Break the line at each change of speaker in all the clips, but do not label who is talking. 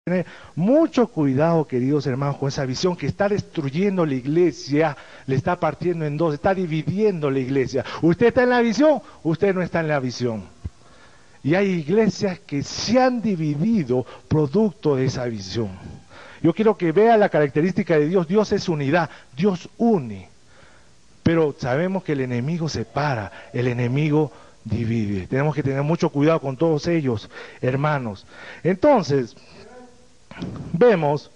tener mucho cuidado, queridos hermanos, con esa visión que está destruyendo la iglesia, le está partiendo en dos, está dividiendo la iglesia. Usted está en la visión, usted no está en la visión. Y hay iglesias que se han dividido producto de esa visión. Yo quiero que vea la característica de Dios. Dios es unidad, Dios une. Pero sabemos que el enemigo separa, el enemigo divide. Tenemos que tener mucho cuidado con todos ellos, hermanos. Entonces, vemos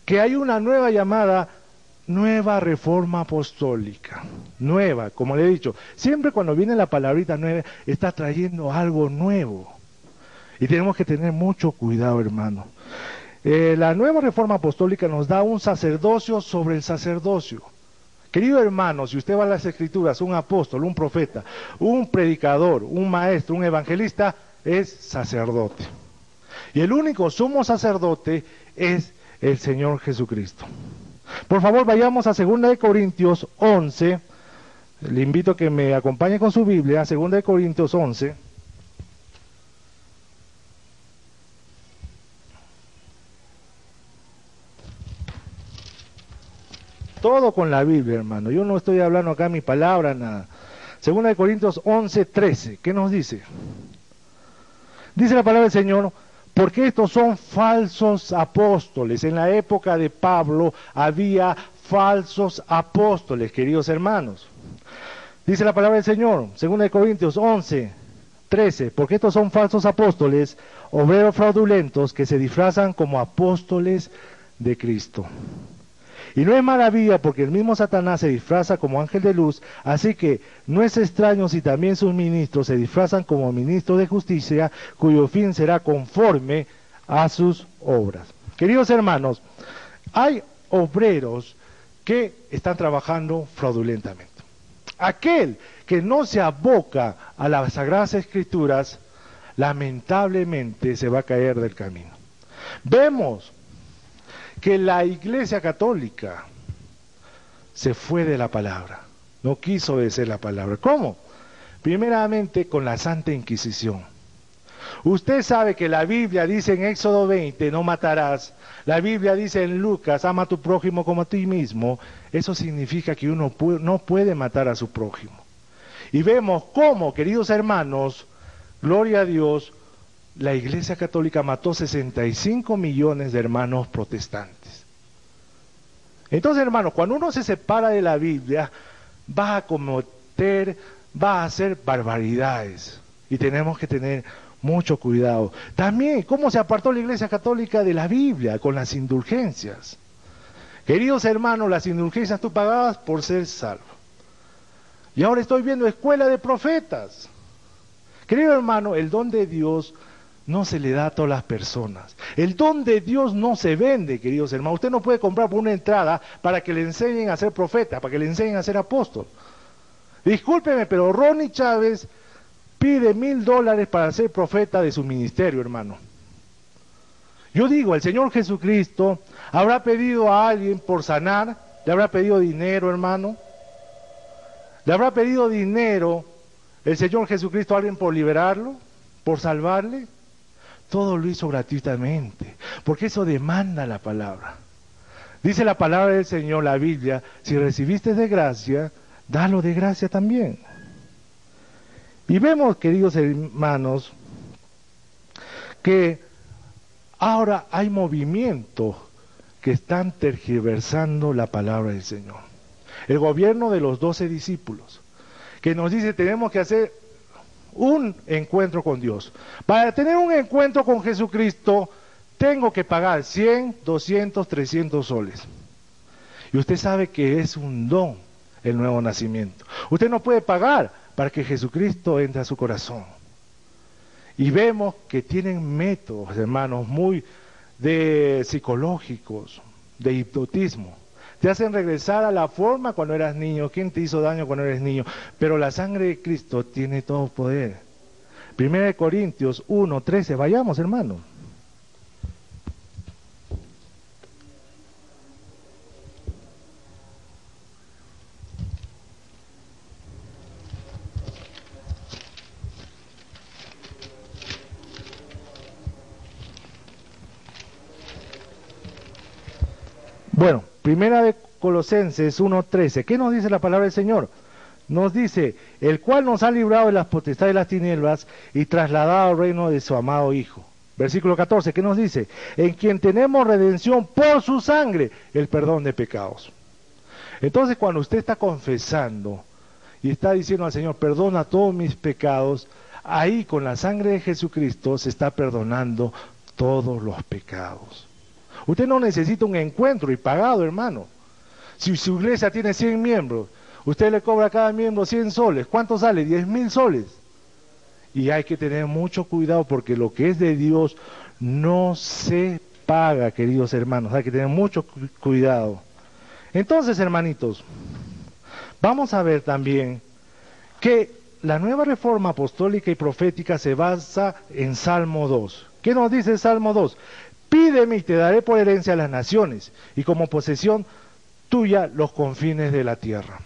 que hay una nueva llamada, nueva reforma apostólica. Nueva, como le he dicho, siempre cuando viene la palabrita nueva, está trayendo algo nuevo. Y tenemos que tener mucho cuidado, hermano. La nueva reforma apostólica nos da un sacerdocio sobre el sacerdocio. Querido hermano, si usted va a las Escrituras, un apóstol, un profeta, un predicador, un maestro, un evangelista, es sacerdote. Y el único sumo sacerdote es el Señor Jesucristo. Por favor, vayamos a 2 Corintios 11. Le invito a que me acompañe con su Biblia, 2 Corintios 11. Todo con la Biblia, hermano. Yo no estoy hablando acá mi palabra, nada. 2 Corintios 11, 13. ¿Qué nos dice? Dice la palabra del Señor, porque estos son falsos apóstoles. En la época de Pablo había falsos apóstoles, queridos hermanos. Dice la palabra del Señor, 2 Corintios 11, 13. Porque estos son falsos apóstoles, obreros fraudulentos que se disfrazan como apóstoles de Cristo. Y no es maravilla porque el mismo Satanás se disfraza como ángel de luz, así que no es extraño si también sus ministros se disfrazan como ministros de justicia, cuyo fin será conforme a sus obras. Queridos hermanos, hay obreros que están trabajando fraudulentamente. Aquel que no se aboca a las Sagradas Escrituras, lamentablemente se va a caer del camino. Vemos que la Iglesia Católica se fue de la palabra, no quiso obedecer la palabra. ¿Cómo? Primeramente con la Santa Inquisición. Usted sabe que la Biblia dice en Éxodo 20, no matarás. La Biblia dice en Lucas, ama a tu prójimo como a ti mismo. Eso significa que uno no puede matar a su prójimo. Y vemos cómo, queridos hermanos, gloria a Dios, la Iglesia Católica mató 65 millones de hermanos protestantes. Entonces, hermanos, cuando uno se separa de la Biblia, va a cometer, va a hacer barbaridades. Y tenemos que tener mucho cuidado. También, ¿cómo se apartó la Iglesia Católica de la Biblia? Con las indulgencias. Queridos hermanos, las indulgencias tú pagabas por ser salvo. Y ahora estoy viendo escuela de profetas. Querido hermano, el don de Dios no se le da a todas las personas. El don de Dios no se vende, queridos hermanos. Usted no puede comprar por una entrada para que le enseñen a ser profeta, para que le enseñen a ser apóstol. Discúlpeme, pero Ronnie Chávez pide $1,000 para ser profeta de su ministerio, hermano. Yo digo, el Señor Jesucristo habrá pedido a alguien por sanar, le habrá pedido dinero, hermano. Le habrá pedido dinero el Señor Jesucristo a alguien por liberarlo, por salvarle. Todo lo hizo gratuitamente, porque eso demanda la palabra. Dice la palabra del Señor, la Biblia, si recibiste de gracia, dalo de gracia también. Y vemos, queridos hermanos, que ahora hay movimientos que están tergiversando la palabra del Señor. El gobierno de los 12 discípulos, que nos dice tenemos que hacer un encuentro con Dios. Para tener un encuentro con Jesucristo, tengo que pagar 100, 200, 300 soles. Y usted sabe que es un don el nuevo nacimiento. Usted no puede pagar para que Jesucristo entre a su corazón. Y vemos que tienen métodos, hermanos, muy psicológicos, de hipnotismo. Te hacen regresar a la forma cuando eras niño. ¿Quién te hizo daño cuando eres niño? Pero la sangre de Cristo tiene todo poder. 1 Corintios 1, 13. Vayamos, hermano. Bueno, primera de Colosenses 1:13. ¿Qué nos dice la palabra del Señor? Nos dice, el cual nos ha librado de las potestades de las tinieblas y trasladado al reino de su amado Hijo. Versículo 14, ¿qué nos dice? En quien tenemos redención por su sangre, el perdón de pecados. Entonces, cuando usted está confesando y está diciendo al Señor, perdona todos mis pecados, ahí con la sangre de Jesucristo se está perdonando todos los pecados. Usted no necesita un encuentro y pagado, hermano. Si su iglesia tiene 100 miembros, usted le cobra a cada miembro 100 soles. ¿Cuánto sale? 10,000 soles. Y hay que tener mucho cuidado porque lo que es de Dios no se paga, queridos hermanos. Hay que tener mucho cuidado. Entonces, hermanitos, vamos a ver también que la nueva reforma apostólica y profética se basa en Salmo 2. ¿Qué nos dice el Salmo 2? Pídeme y te daré por herencia a las naciones y como posesión tuya los confines de la tierra.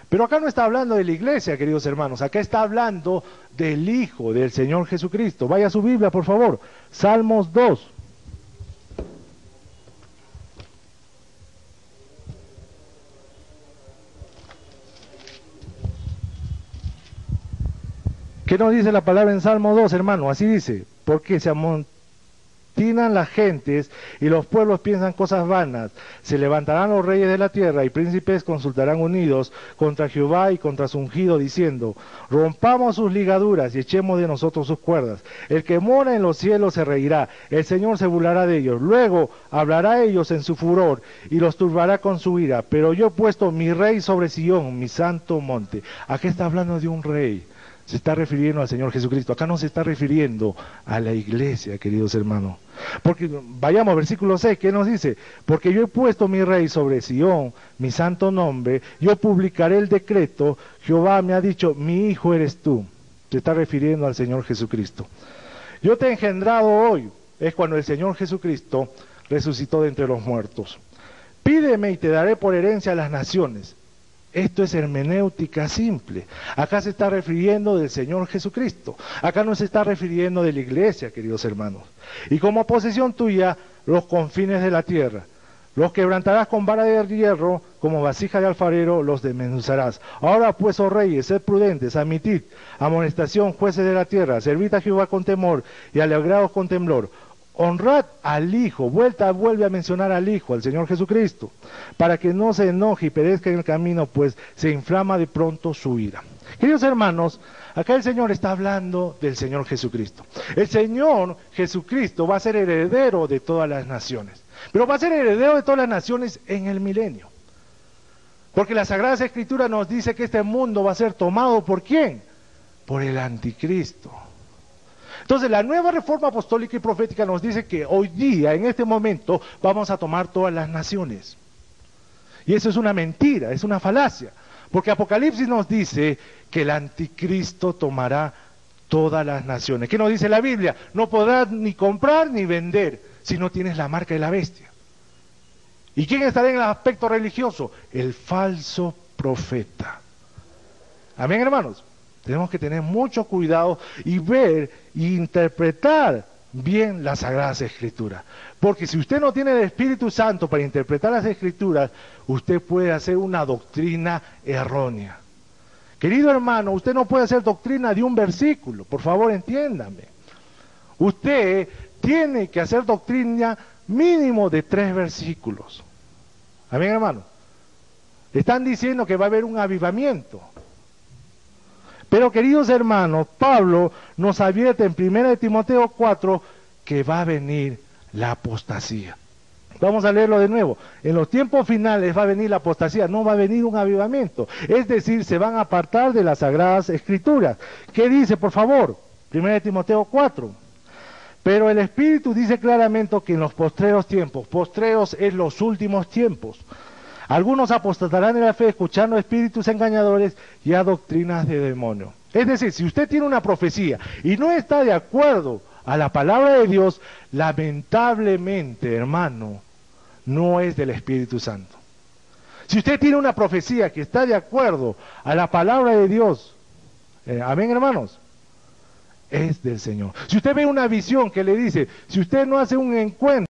Pero acá no está hablando de la iglesia, queridos hermanos, acá está hablando del Hijo, del Señor Jesucristo. Vaya a su Biblia, por favor, Salmos 2. ¿Qué nos dice la palabra en Salmo 2, hermano? Así dice, porque se amontinan las gentes y los pueblos piensan cosas vanas. Se levantarán los reyes de la tierra y príncipes consultarán unidos contra Jehová y contra su ungido, diciendo, rompamos sus ligaduras y echemos de nosotros sus cuerdas. El que mora en los cielos se reirá, el Señor se burlará de ellos. Luego hablará a ellos en su furor y los turbará con su ira. Pero yo he puesto mi rey sobre Sión, mi santo monte. Aquí está hablando de un rey. Se está refiriendo al Señor Jesucristo. Acá no se está refiriendo a la iglesia, queridos hermanos. Porque, vayamos, versículo 6, ¿qué nos dice? Porque yo he puesto mi rey sobre Sión, mi santo nombre, yo publicaré el decreto, Jehová me ha dicho, mi hijo eres tú. Se está refiriendo al Señor Jesucristo. Yo te he engendrado hoy, es cuando el Señor Jesucristo resucitó de entre los muertos. Pídeme y te daré por herencia a las naciones. Esto es hermenéutica simple. Acá se está refiriendo del Señor Jesucristo. Acá no se está refiriendo de la iglesia, queridos hermanos. Y como posesión tuya, los confines de la tierra. Los quebrantarás con vara de hierro, como vasija de alfarero, los desmenuzarás. Ahora pues, oh reyes, sed prudentes, admitid amonestación, jueces de la tierra, servid a Jehová con temor y alegraos con temblor. Honrad al Hijo, vuelve a mencionar al Hijo, al Señor Jesucristo, para que no se enoje y perezca en el camino, pues se inflama de pronto su ira. Queridos hermanos, acá el Señor está hablando del Señor Jesucristo. El Señor Jesucristo va a ser heredero de todas las naciones, pero va a ser heredero de todas las naciones en el milenio. Porque la Sagrada Escritura nos dice que este mundo va a ser tomado ¿por quién? Por el Anticristo. Entonces la nueva reforma apostólica y profética nos dice que hoy día, en este momento, vamos a tomar todas las naciones. Y eso es una mentira, es una falacia. Porque Apocalipsis nos dice que el anticristo tomará todas las naciones. ¿Qué nos dice la Biblia? No podrás ni comprar ni vender si no tienes la marca de la bestia. ¿Y quién estará en el aspecto religioso? El falso profeta. Amén, hermanos. Tenemos que tener mucho cuidado y ver e interpretar bien las Sagradas Escrituras. Porque si usted no tiene el Espíritu Santo para interpretar las Escrituras, usted puede hacer una doctrina errónea. Querido hermano, usted no puede hacer doctrina de un versículo, por favor entiéndame. Usted tiene que hacer doctrina mínimo de 3 versículos. Amén, hermano. Están diciendo que va a haber un avivamiento. Pero queridos hermanos, Pablo nos advierte en 1 Timoteo 4 que va a venir la apostasía. Vamos a leerlo de nuevo. En los tiempos finales va a venir la apostasía, no va a venir un avivamiento. Es decir, se van a apartar de las Sagradas Escrituras. ¿Qué dice, por favor? 1 Timoteo 4. Pero el Espíritu dice claramente que en los postreros tiempos, postreros es los últimos tiempos, algunos apostatarán de la fe escuchando espíritus engañadores y a doctrinas de demonios. Es decir, si usted tiene una profecía y no está de acuerdo a la palabra de Dios, lamentablemente, hermano, no es del Espíritu Santo. Si usted tiene una profecía que está de acuerdo a la palabra de Dios, amén, hermanos, es del Señor. Si usted ve una visión que le dice, si usted no hace un encuentro,